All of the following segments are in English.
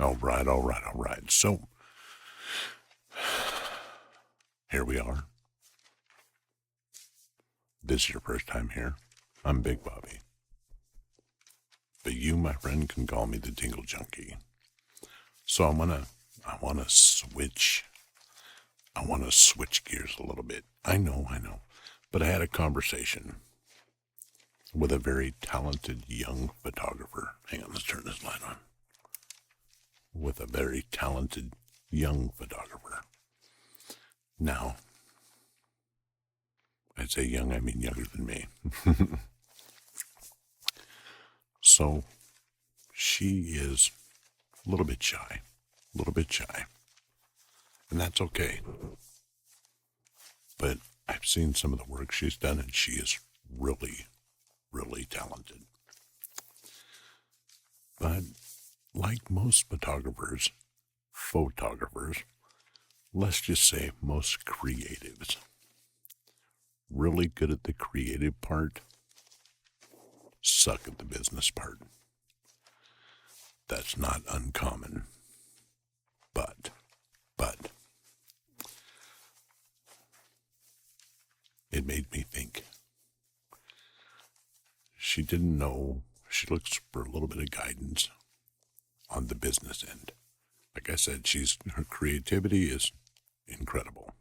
All right, all right, all right. So here we are. This is your first time here. I'm Big Bobby. But you, my friend, can call me the Tingle Junkie. So I wanna switch gears a little bit. I know. But I had a conversation with a very talented young photographer. Hang on, let's turn this light on. With a very talented young photographer. Now, I say young, I mean younger than me. So, she is a little bit shy. And that's okay. But I've seen some of the work she's done, and she is really, really talented. But like most photographers, let's just say most creatives, really good at the creative part, suck at the business part. That's not uncommon. But, it made me think. She didn't know, she looks for a little bit of guidance on the business end. Like I said, her creativity is incredible.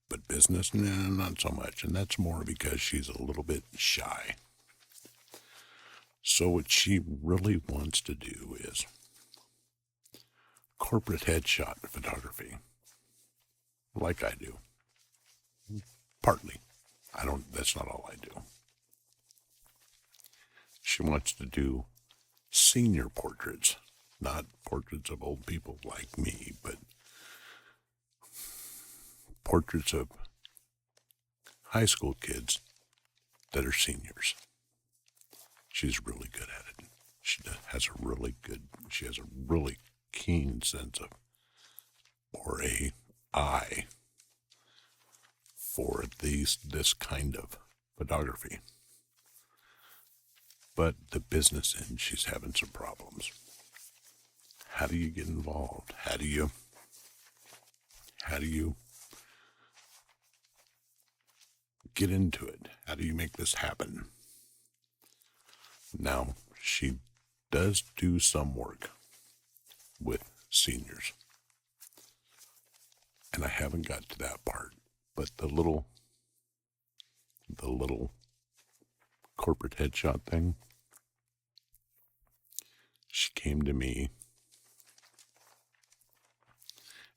But business, nah, not so much. And that's more because she's a little bit shy. So what she really wants to do is corporate headshot photography. Like I do. Partly. That's not all I do. She wants to do senior portraits. Not portraits of old people like me, but portraits of high school kids that are seniors. She's really good at it. She has a really keen sense of, or a eye for this kind of photography. But the business end, she's having some problems. How do you get involved? How do you get into it? How do you make this happen? Now, she does do some work with seniors. And I haven't got to that part, but the little corporate headshot thing, she came to me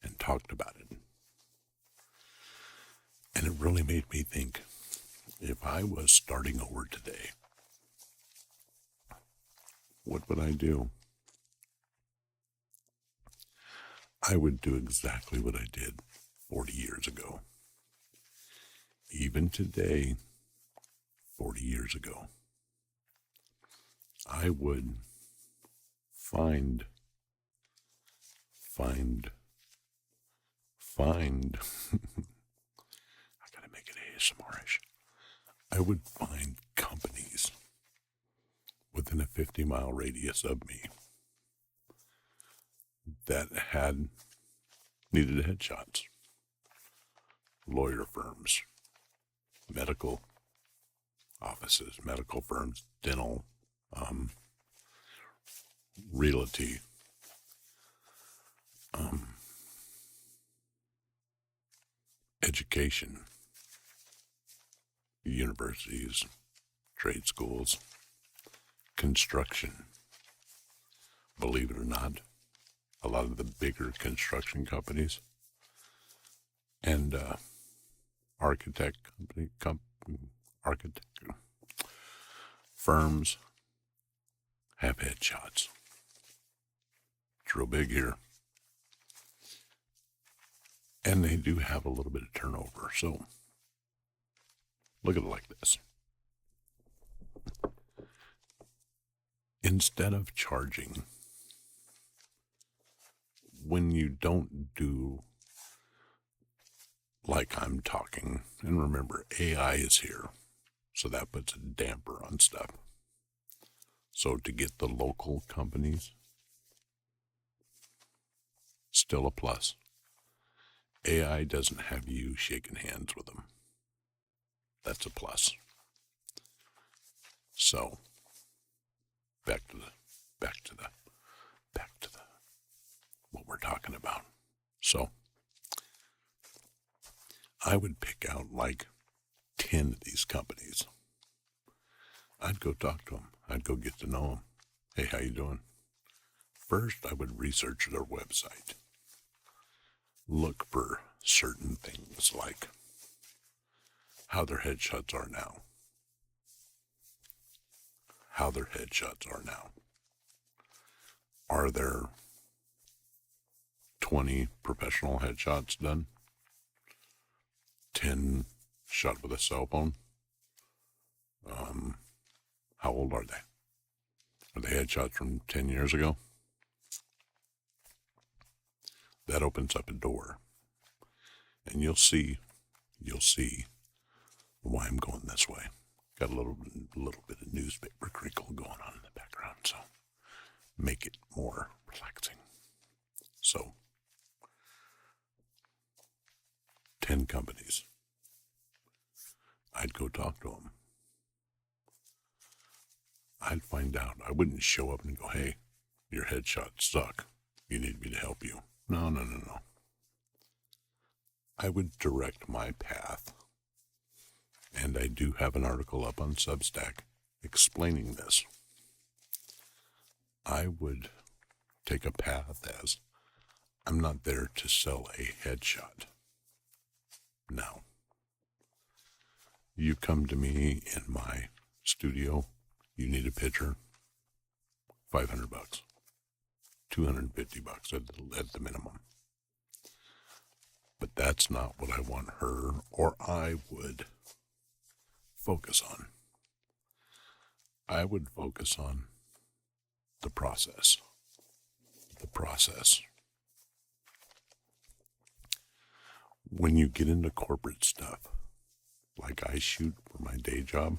and talked about it. And it really made me think, if I was starting over today, what would I do? I would do exactly what I did 40 years ago. Even today, 40 years ago, I would find I gotta make it ASMR-ish. I would find companies within a 50-mile radius of me that needed headshots. Lawyer firms, medical offices, medical firms, dental, realty, education, universities, trade schools, construction. Believe it or not, a lot of the bigger construction companies and architect firms have headshots. It's real big here. And they do have a little bit of turnover. So look at it like this. Instead of charging, when you don't do like I'm talking, and remember, AI is here, so that puts a damper on stuff. So to get the local companies still a plus. AI doesn't have you shaking hands with them. That's a plus. So, back to what we're talking about. So, I would pick out like 10 of these companies. I'd go talk to them. I'd go get to know them. Hey, how you doing? First, I would research their website. Look for certain things like how their headshots are now. Are there 20 professional headshots done? 10 shot with a cell phone? How old are they? Are they headshots from 10 years ago? That opens up a door. And you'll see why I'm going this way. Got a little bit of newspaper crinkle going on in the background, so make it more relaxing. So, 10 companies. I'd go talk to them. I'd find out. I wouldn't show up and go, hey, your headshots suck. You need me to help you. No. I would direct my path. And I do have an article up on Substack explaining this. I would take a path as I'm not there to sell a headshot. No. You come to me in my studio, you need a picture, $500, $250 at the minimum. But that's not what I want her or I would focus on. I would focus on the process. When you get into corporate stuff, like I shoot for my day job,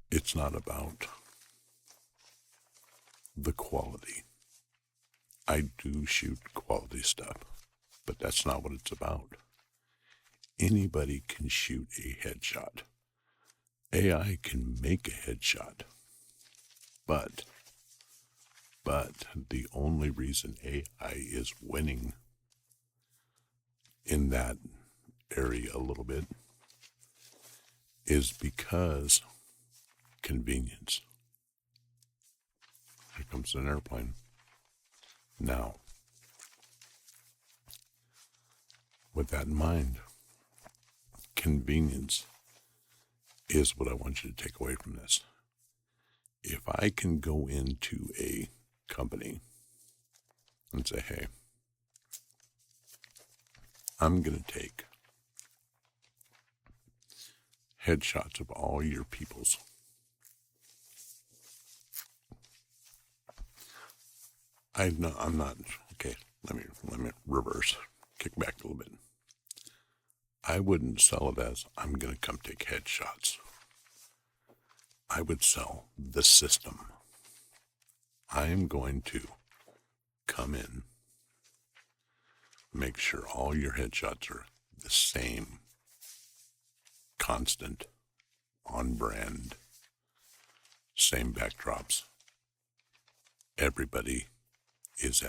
it's not about the quality. I do shoot quality stuff, but that's not what it's about. Anybody can shoot a headshot. AI can make a headshot, but the only reason AI is winning in that area a little bit is because convenience. Here comes an airplane. Now, with that in mind, convenience is what I want you to take away from this. If I can go into a company and say, hey, I'm going to take headshots of all your peoples. I'm not, okay, let me reverse, kick back a little bit. I wouldn't sell it as I'm going to come take headshots. I would sell the system. I am going to come in, make sure all your headshots are the same, constant, on brand, same backdrops. Everybody is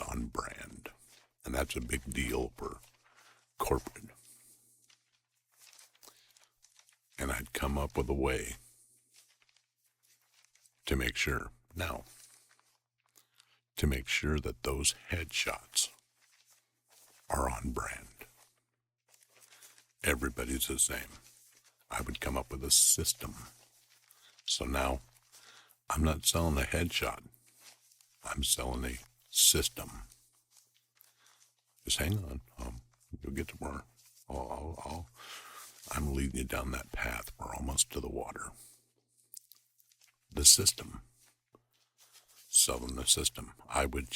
on brand. And that's a big deal for corporate. And I'd come up with a way to make sure. Now, to make sure that those headshots are on brand. Everybody's the same. I would come up with a system. So now, I'm not selling a headshot. I'm selling a system. Just hang on. You'll get to more. I'm leading you down that path. We're almost to the water. The system. Selling the system. I would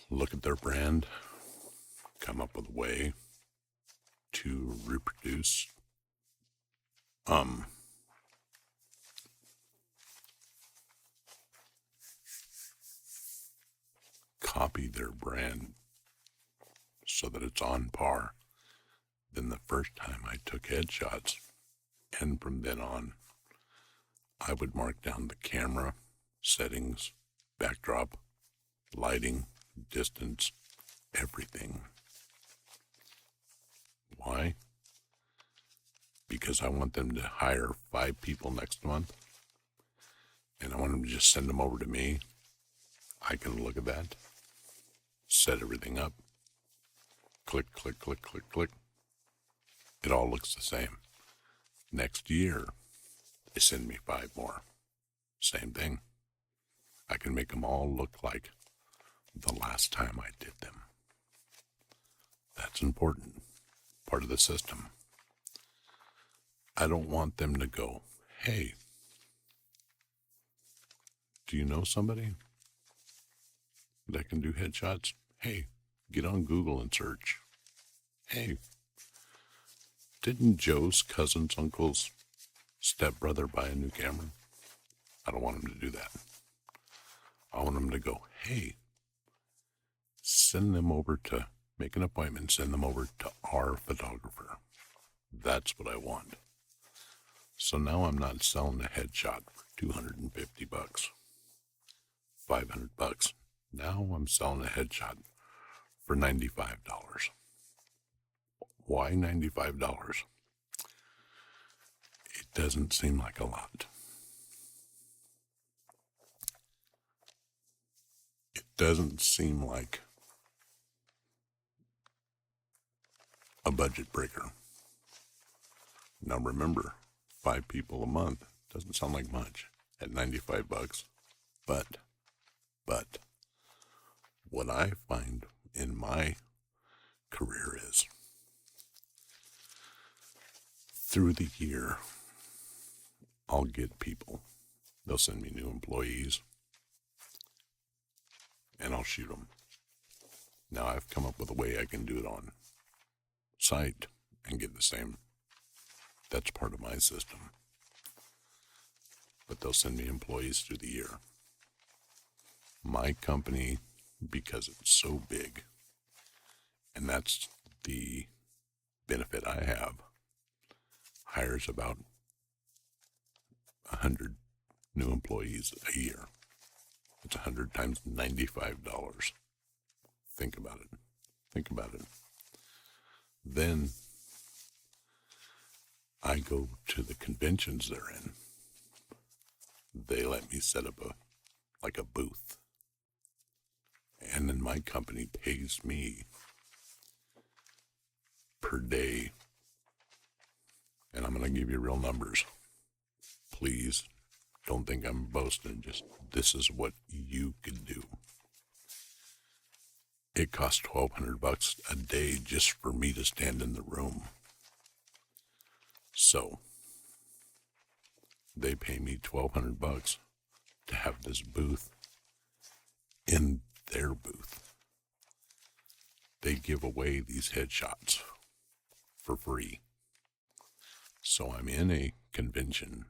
look at their brand, come up with a way to reproduce copy their brand so that it's on par than the first time I took headshots. And from then on, I would mark down the camera, settings, backdrop, lighting, distance, everything. Why? Because I want them to hire 5 people next month, and I want them to just send them over to me. I can look at that, set everything up, click, click, click, click, click. It all looks the same. Next year, they send me 5 more. Same thing. I can make them all look like the last time I did them. That's important. Part of the system. I don't want them to go, hey, do you know somebody that can do headshots? Hey, get on Google and search. Hey, didn't Joe's cousin's uncle's stepbrother buy a new camera? I don't want them to do that. I want them to go, hey, make an appointment, send them over to our photographer. That's what I want. So now I'm not selling a headshot for $250, $500. Now I'm selling a headshot for $95. Why $95? It doesn't seem like a lot. It doesn't seem like a budget breaker. Now remember, 5 people a month doesn't sound like much at $95. But what I find in my career is through the year, I'll get people. They'll send me new employees and I'll shoot them. Now I've come up with a way I can do it on site and get the same. That's part of my system. But they'll send me employees through the year. My company, because it's so big, and that's the benefit I have, hires about 100 new employees a year. It's 100 times $95. Think about it. Then I go to the conventions they're in. They let me set up a booth. And then my company pays me per day. And I'm going to give you real numbers. Please don't think I'm boasting. Just this is what you can do. It costs $1,200 a day just for me to stand in the room. So they pay me $1,200 to have this booth in their booth. They give away these headshots for free. So I'm in a convention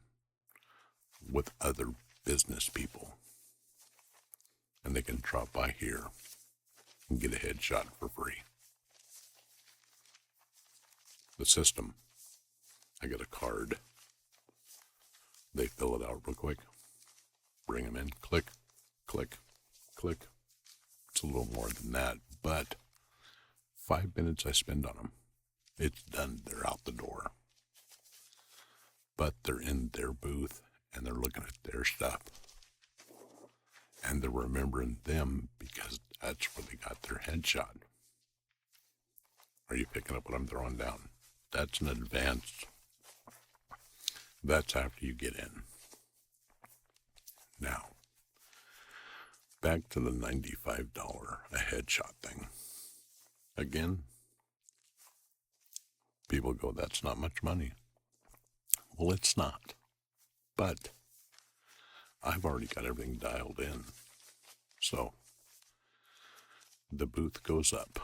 with other business people, and they can drop by here and get a headshot for free. The system. I get a card. They fill it out real quick. Bring them in. Click, click, click. It's a little more than that, but 5 minutes I spend on them. It's done. They're out the door. But they're in their booth, and they're looking at their stuff. And they're remembering them because that's where they got their headshot. Are you picking up what I'm throwing down? That's an advanced. That's after you get in. Now, back to the $95 a headshot thing. Again, people go, that's not much money. Well, it's not. But I've already got everything dialed in. So the booth goes up.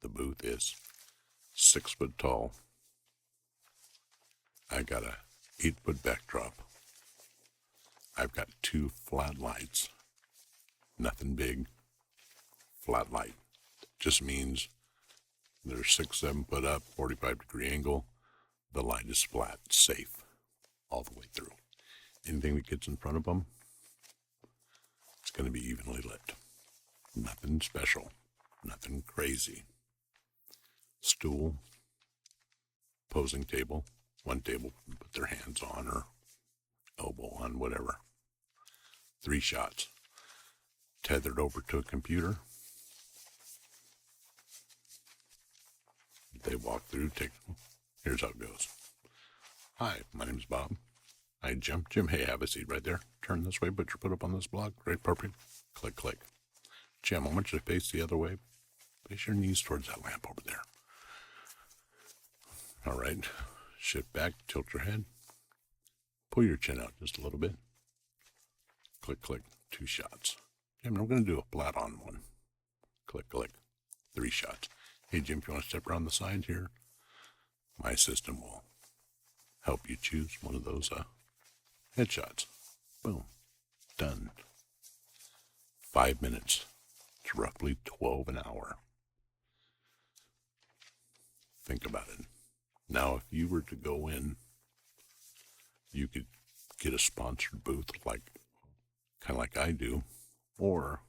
The booth is 6 foot tall. I got a 8-foot backdrop. I've got 2 flat lights. Nothing big. flat light. Just means they're 6, 7 foot up, 45-degree angle. The light is flat, safe, all the way through. Anything that gets in front of them, it's going to be evenly lit. Nothing special, nothing crazy. Stool, posing table, one table, put their hands on or elbow on, whatever. 3 shots. Tethered over to a computer. They walk through, here's how it goes. Hi, my name's Bob. Hi, Jim. Jim, hey, have a seat right there. Turn this way, put your foot up on this block. Right, appropriate. Click, click. Jim, I want you to face the other way. Face your knees towards that lamp over there. All right. Shift back, tilt your head. Pull your chin out just a little bit. Click, click. 2 shots. Jim, I'm going to do a flat on one. Click, click. 3 shots. Hey, Jim, if you want to step around the side here, my system will help you choose one of those headshots. Boom. Done. 5 minutes. It's roughly 12 an hour. Think about it. Now, if you were to go in, you could get a sponsored booth kind of like I do, or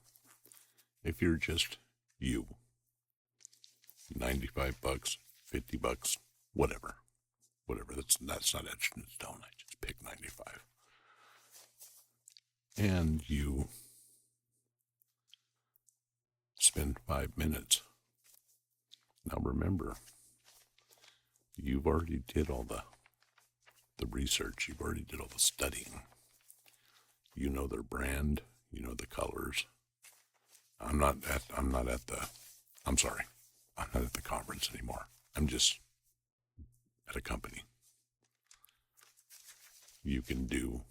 if you're just you, $95, $50, whatever. That's not etched in stone. I just picked 95. And you spend 5 minutes. Now remember, you've already did all the research. You've already did all the studying. You know their brand. You know the colors. I'm not at the conference anymore. I'm just at a company. You can do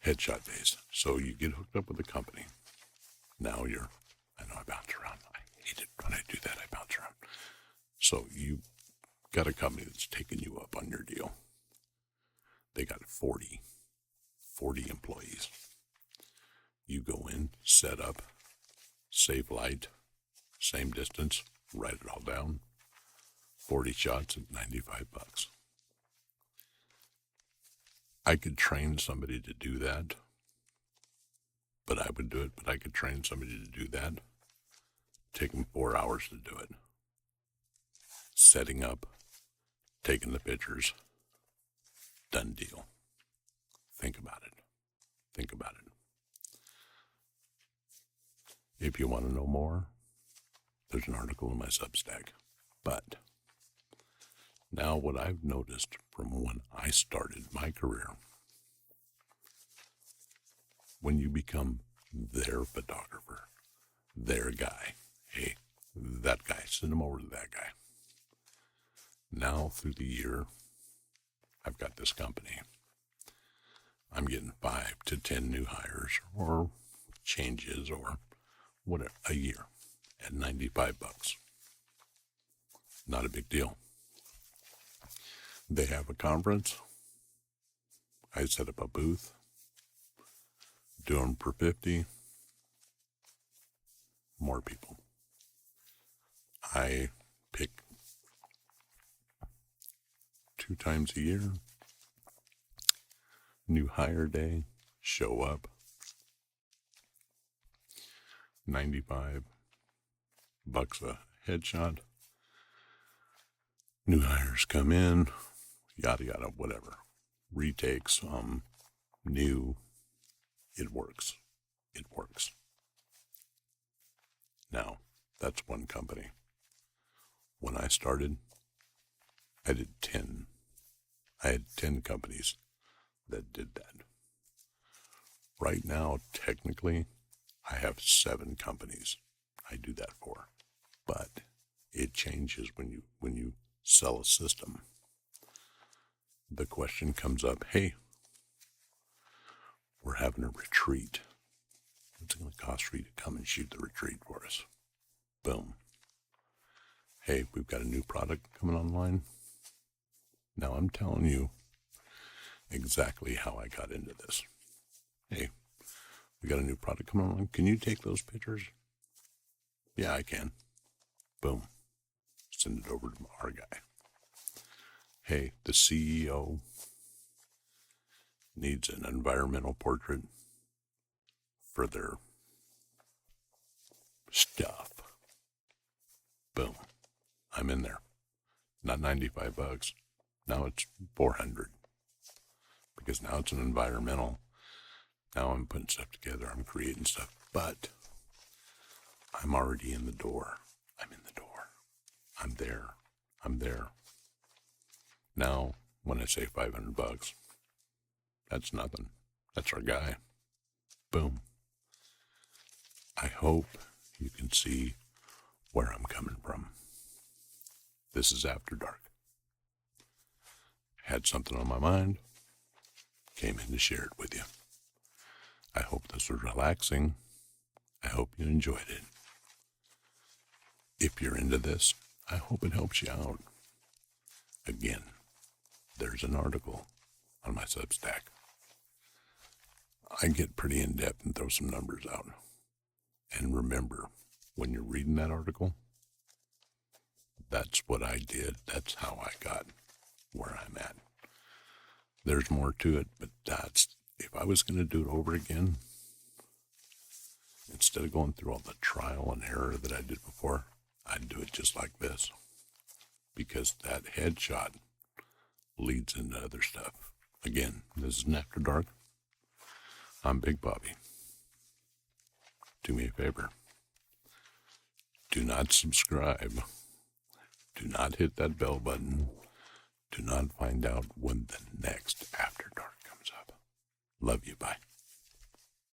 headshot days. So you get hooked up with a company. Now I know I bounce around. I hate it when I do that. I bounce around. So you got a company that's taking you up on your deal. They got 40 employees. You go in, set up, save light, same distance, write it all down. 40 shots at $95. I could train somebody to do that, but I would do it. But I could train somebody to do that. Take them 4 hours to do it. Setting up, taking the pictures, done deal. Think about it. Think about it. If you want to know more, there's an article in my Substack. But now what I've noticed from when I started my career, when you become their photographer, their guy, hey, that guy, send him over to that guy. Now through the year, I've got this company. I'm getting 5 to 10 new hires or changes or whatever a year at $95. Not a big deal. They have a conference. I set up a booth. Do them for 50. More people. I pick 2 times a year. New hire day. Show up. $95 a headshot. New hires come in. Yada yada, whatever. Retakes, new. It works. It works. Now, that's one company. When I started, I did 10. I had 10 companies that did that. Right now, technically, I have 7 companies I do that for. But it changes when you sell a system. The question comes up, hey, we're having a retreat. What's it going to cost for you to come and shoot the retreat for us? Boom. Hey, we've got a new product coming online. Now I'm telling you exactly how I got into this. Hey, We got a new product coming along. Can you take those pictures? Yeah, I can. Boom. Send it over to our guy. Hey, the CEO needs an environmental portrait for their stuff. Boom. I'm in there. Not $95. Now it's $400. Because now it's an environmental. Now I'm putting stuff together. I'm creating stuff. But I'm already in the door. I'm in the door. I'm there. I'm there. Now, when I say $500, that's nothing. That's our guy. Boom. I hope you can see where I'm coming from. This is After Dark. Had something on my mind. Came in to share it with you. I hope this was relaxing. I hope you enjoyed it. If you're into this, I hope it helps you out. Again, there's an article on my Substack. I get pretty in-depth and throw some numbers out. And remember, when you're reading that article, that's what I did. That's how I got where I'm at. There's more to it, but if I was going to do it over again, instead of going through all the trial and error that I did before, I'd do it just like this. Because that headshot leads into other stuff. Again, this is After Dark. I'm Big Bobby. Do me a favor. Do not subscribe. Do not hit that bell button. Do not find out when the next After Dark comes up. Love you. Bye.